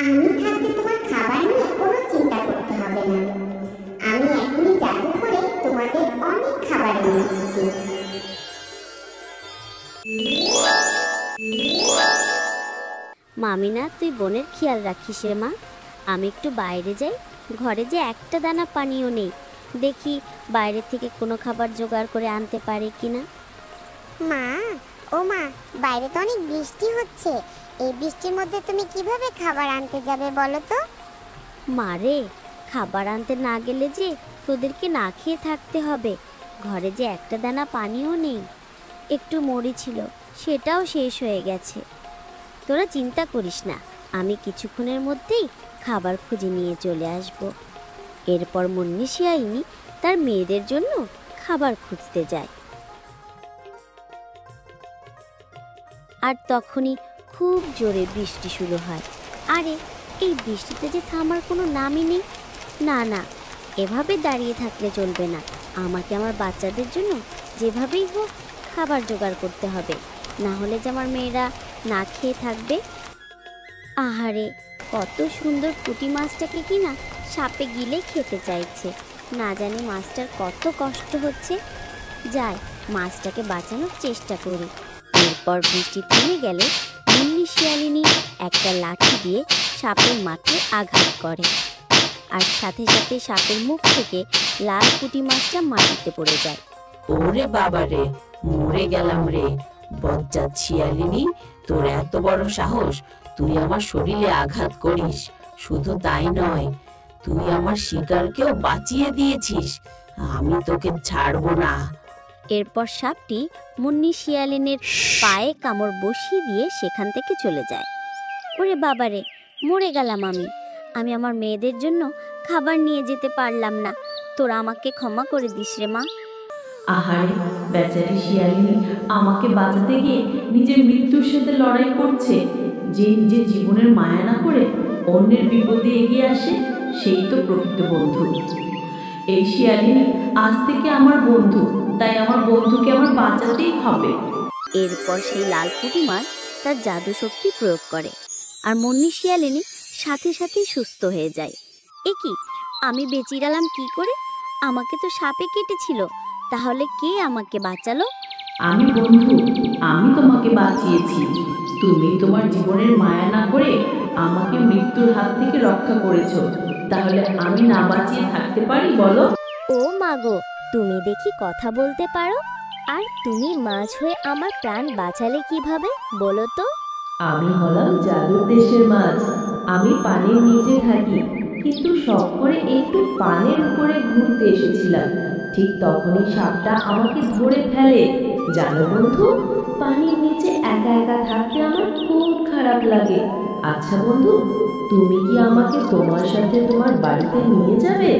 আমি থাকতে তোমার খাবার নিয়ে কোনো চিন্তা করতে হবে না। আমি এখনই জাদু করে তোমাদের অনেক খাবার এনে দিচ্ছি। মামিনা, তুই বোনের খেয়াল রাখিস রে মা। আমি একটু বাইরে যাই, ঘরে যে একটা দানা পানিও নেই, দেখি বাইরে থেকে কোনো খাবার জোগাড় করে আনতে পারে কিনা। মা, ও মা, বাইরে তো অনেক বৃষ্টি হচ্ছে। এই বৃষ্টির মধ্যে তুমি কিভাবে খাবার আনতে যাবে বলো তো? মারে, খাবার আনতে না গেলে যে তোদেরকে না খেয়ে থাকতে হবে। ঘরে যে একটা দানা পানিও নেই। একটু মুড়ি ছিল, সেটাও শেষ হয়ে গেছে। তোরা চিন্তা করিস না, আমি কিছুক্ষণের মধ্যেই খাবার খুঁজে নিয়ে চলে আসব। এরপর মুন্নি শিয়ালিনী তার মেয়েদের জন্য খাবার খুঁজতে যায়। আর তখনই খুব জোরে বৃষ্টি শুরু হয়। আরে, এই বৃষ্টিতে যে থামার কোনো নামই নেই। না না, এভাবে দাঁড়িয়ে থাকলে চলবে না। আমাকে আমার বাচ্চাদের জন্য যেভাবেই হোক খাবার জোগাড় করতে হবে, না হলে যে আমার মেয়েরা না খেয়ে থাকবে। আহারে, কত সুন্দর পুঁটি মাছটাকে কিনা সাপে গিলে খেতে চাইছে। না জানি মাছটার কত কষ্ট হচ্ছে। যাই, মাছটাকে বাঁচানোর চেষ্টা করি। এরপর বৃষ্টি থেমে গেলে মুন্নি শিয়ালিনী একটা লাঠি দিয়ে সাপের মাথায় আঘাত করে, আর সাথে সাথে সাপের মুখ থেকে লাল পুঁটি মাছটা মাটিতে পড়ে যায়। ওরে বাবা রে, মরে গেলাম রে। বজ্জাত শিয়ালিনী, তোর এত বড় সাহস, তুই আমার শরীরে আঘাত করিস। শুধু তাই নয়, তুই আমার শিকারকেও বাঁচিয়ে দিয়েছিস। আমি তোকে ছাড়বো না। এরপর সাপটি মুন্নি শিয়ালিনীর পায়ে কামড় বসিয়ে দিয়ে সেখান থেকে চলে যায়। ওরে বাবারে, মরে গেলাম আমি আমার মেয়েদের জন্য খাবার নিয়ে যেতে পারলাম না। তোরা আমাকে ক্ষমা করে দিস রে মা। আহারে, বেচারি শিয়ালিনী আমাকে বাঁচাতে গিয়ে নিজের মৃত্যুর সাথে লড়াই করছে। যে নিজের জীবনের মায়া না করে অন্যের বিপদে এগিয়ে আসে, সেই তো প্রকৃত বন্ধু। এই শিয়ালিনী আজ থেকে আমার বন্ধু, তাই আমার বন্ধুকে আমার বাঁচাতেই হবে। এরপর সেই লাল পুঁটি মাছ তার জাদু শক্তি প্রয়োগ করে, আর মুন্নি শিয়ালিনী সাথে সাথেই সুস্থ হয়ে যায়। এ কি, আমি বেঁচে গেলাম কি করে? আমাকে তো সাপে কেটেছিল, তাহলে কে আমাকে বাঁচালো? আমি বন্ধু, আমি তোমাকে বাঁচিয়েছি। তুমি তোমার জীবনের মায়া না করে আমাকে মৃত্যুর হাত থেকে রক্ষা করেছো, তাহলে আমি না বাঁচিয়ে থাকতে পারি বলো? ও মাগো, তুমি দেখি কথা বলতে পারো। আর তুমি মাছ হয়ে আমার প্রাণ বাঁচালে কিভাবে বলো তো? আমি হলাম জাদুর দেশের মাছ। আমি পানির নিচে থাকি, কিন্তু শখ করে একটু পানির উপরে ঘুরতে এসেছিলাম। ঠিক তখনই সাপটা আমাকে ধরে ফেলে। জানো বন্ধু, পানির নিচে একা একা থাকতে আমার খুব খারাপ লাগে। আচ্ছা বন্ধু, তুমি কি আমাকে তোমার সাথে তোমার বাড়িতে নিয়ে যাবে?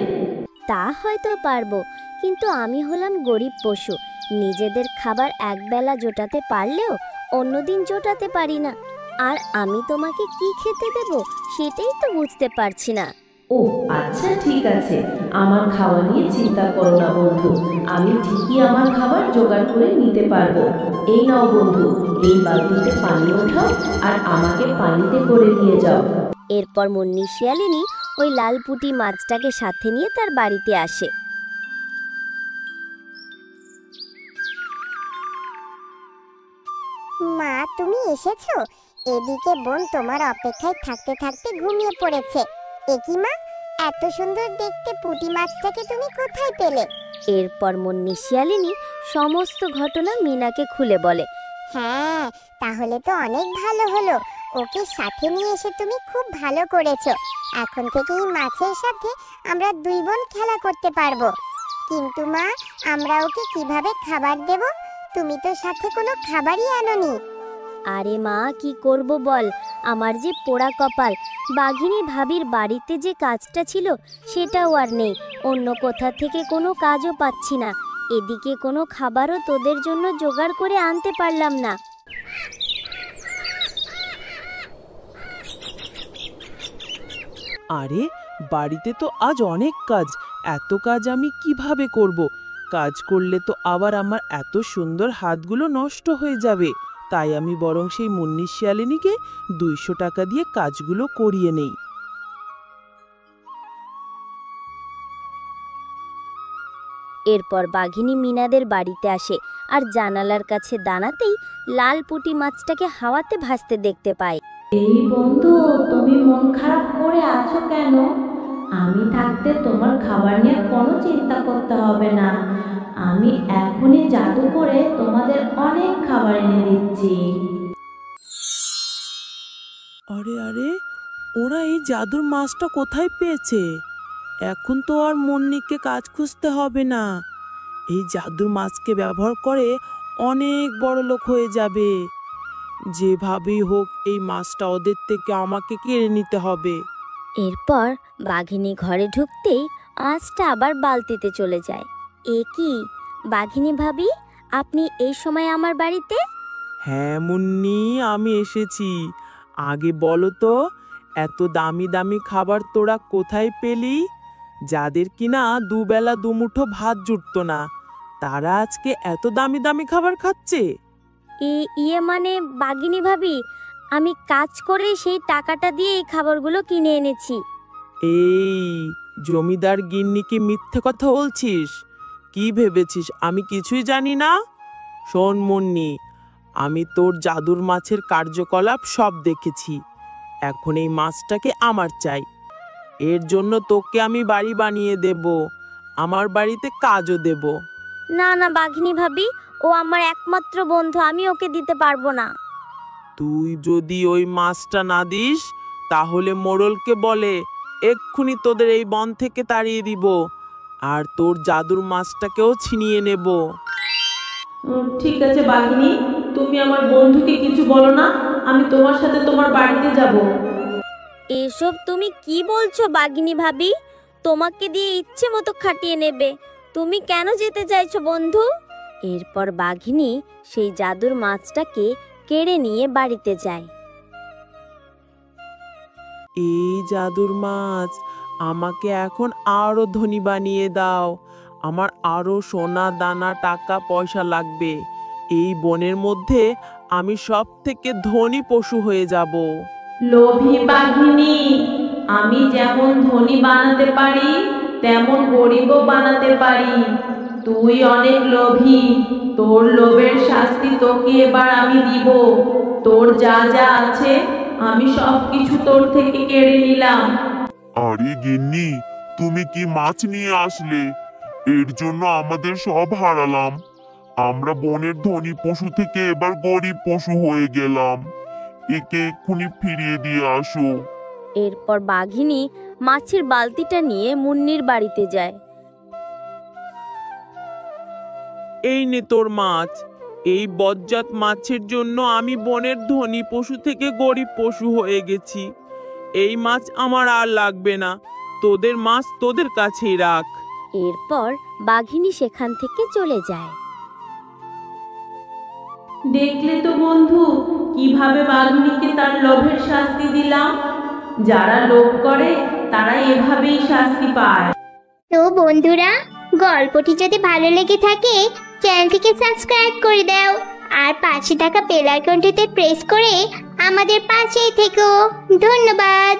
তা হয়তো পারবো, কিন্তু আমি হলাম গরিব পশু। নিজেদের খাবার একবেলা জোটাতে পারলেও অন্যদিন জোটাতে পারি না। আর আমি তোমাকে কি খেতে দেব সেটাই তো বুঝতে পারছি না। ও আচ্ছা, ঠিক আছে, আমার খাওয়া নিয়ে চিন্তা করো না বন্ধু। আমি ঠিকই আমার খাবার জোগাড় করে নিতে পারবো। এই নাও বন্ধু, এই বালতিতে পানি ওঠাও আর আমাকে পানিতে করে নিয়ে যাও। এরপর মুন্নি শিয়ালিনী ওই লাল পুঁটি মাছটাকে সাথে নিয়ে তার বাড়িতে আসে। মা, তুমি এসেছো? এদিকে বোন তোমার অপেক্ষায় থাকতে থাকতে ঘুমিয়ে পড়েছে। এ কি মা, এত সুন্দর দেখতে পুঁটি মাছটাকে তুমি কোথায় পেলে? এরপর মুন্নি শিয়ালিনী সমস্ত ঘটনা মিনাকে খুলে বলে। হ্যাঁ, তাহলে তো অনেক ভালো হলো। ওকে সাথে নিয়ে এসে তুমি খুব ভালো করেছো। এখন থেকে এই মাছের সাথে আমরা দুই বোন খেলা করতে পারবো। কিন্তু মা, আমরা ওকে কিভাবে খাবার দেব? তুমি তো সাথে কোনো খাবারই আনোনি। আরে মা, কি করব বল, আমার যে পোড়া কপাল। বাঘিনী ভাবির বাড়িতে যে কাজটা ছিল সেটাও আর নেই। অন্য কোথা থেকে কোনো কাজও পাচ্ছি না। এদিকে কোনো খাবারও তোদের জন্য জোগাড় করে আনতে পারলাম না। আরে, বাড়িতে তো আজ অনেক কাজ। এত কাজ আমি কিভাবে করব? কাজ করলে তো আবার আমার এত সুন্দর হাতগুলো নষ্ট হয়ে যাবে। তাই আমি বরং সেই মুন্নি শিয়ালিনীকে 200 টাকা দিয়ে কাজগুলো করিয়ে নেই। এরপর বাঘিনী মিনাদের বাড়িতে আসে আর জানালার কাছে দাঁড়াতেই লাল পুঁটি মাছটাকে হাওয়াতে ভাসতে দেখতে পায়। এই বন্ধু, তুমি মন খারাপ করে আছো কেন? আমি থাকতে তোমার খাবার নিয়ে কোনো চিন্তা করতে হবে না। আমি এখনই জাদু করে তোমাদের অনেক খাবার এনে দিচ্ছি। আরে আরে, ওরা এই জাদুর মাছটা কোথায় পেয়েছে? এখন তো আর মুন্নিকে কাজ খুঁজতে হবে না। এই জাদুর মাছকে ব্যবহার করে অনেক বড় লোক হয়ে যাবে। যেভাবেই হোক এই মাছটা ওদের থেকে আমাকে কেড়ে নিতে হবে। এরপর বাঘিনী ঘরে ঢুকতেই মাছটা আবার বালতিতে চলে যায়। এ কি বাঘিনী ভাবি, আপনি এই সময় আমার বাড়িতে? হ্যাঁ মুন্নি, আমি এসেছি। আগে বলো তো, এত দামি দামি খাবার তোরা কোথায় পেলি? যাদের কিনা দুবেলা দুমুঠো ভাত জুটতো না, তারা আজকে এত দামি দামি খাবার খাচ্ছে। ইয়ে মানে বাঘিনী ভাবি, আমি কাজ করে সেই টাকাটা দিয়ে এই খাবারগুলো কিনে এনেছি। এই জমিদার গিন্নিকে মিথ্যে কথা বলছিস? কি ভেবেছিস আমি কিছুই জানি না? শোন মুন্নি, আমি তোর জাদুর মাছের কার্যকলাপ সব দেখেছি। এখন এই মাছটাকে আমার চাই। এর জন্য তোকে আমি বাড়ি বানিয়ে দেব, আমার বাড়িতে কাজও দেব। না না বাঘিনী ভাবি, ও আমার একমাত্র বন্ধু, আমি ওকে দিতে পারবো না। তুই যদি ওই মাছটা না দিস, তাহলে মোড়লকে বলে এক্ষুনি তোদের এই বন থেকে তাড়িয়ে দিব, আর তোর জাদুর মাছটাকেও ছিনিয়ে নেব। ঠিক আছে বাঘিনী, তুমি আমার বন্ধুকে কিছু বলো না, আমি তোমার সাথে তোমার বাড়িতে যাব। এসব তুমি কি বলছো বাঘিনী ভাবি? তোমাকে দিয়ে ইচ্ছে মতো খাটিয়ে নেবে। তুমি কেন যেতে চাইছো বন্ধু? এরপর বাঘিনী সেই জাদুর মাছটাকে কেড়ে নিয়ে বাড়িতে যায়। এই জাদুর মাছ, আমাকে এখন আরো ধনী বানিয়ে দাও। আমার আরো সোনা দানা টাকা পয়সা লাগবে। এই বনের মধ্যে আমি সব থেকে ধনী পশু হয়ে যাব। লোভী বাঘিনী, আমি যেমন ধনী বানাতে পারি তেমন গরিবও বানাতে পারি। তুই অনেক লোভী, তোর লোভের শাস্তি তোকে এবার আমি দিব। তোর যা যা আছে আমি সব কিছু তোর থেকে কেড়ে নিলাম। আরে গিন্নি, তুমি কি মাছ নিয়ে আসলে? এর জন্য আমাদের সব হারালাম। আমরা বনের ধনী পশু থেকে এবার গরিব পশু হয়ে গেলাম। একে এক্ষুনি ফিরিয়ে দিয়ে আসো। এরপর বাঘিনী মাছের বালতিটা নিয়ে মুন্নির বাড়িতে যায়। এই নে তোর মাছ। এই বজ্জাত মাছের জন্য আমি বনের ধনী পশু থেকে গরিব পশু হয়ে গেছি। এই মাছ আমার আর লাগবে না। তোদের মাছ তোদের কাছেই রাখ। এরপর বাঘিনী সেখান থেকে চলে যায়। দেখলে তো বন্ধু, কিভাবে বাঘিনীকে তার লোভের শাস্তি দিলাম। যারা লোভ করে তারা এভাবেই শাস্তি পায়। তো বন্ধুরা, গল্পটি যদি ভালো লেগে থাকে চ্যানেলটিকে সাবস্ক্রাইব করে দাও আর পাশে থাকা বেল আইকনটিতে প্রেস করে আমাদের পাশেই থেকো। ধন্যবাদ।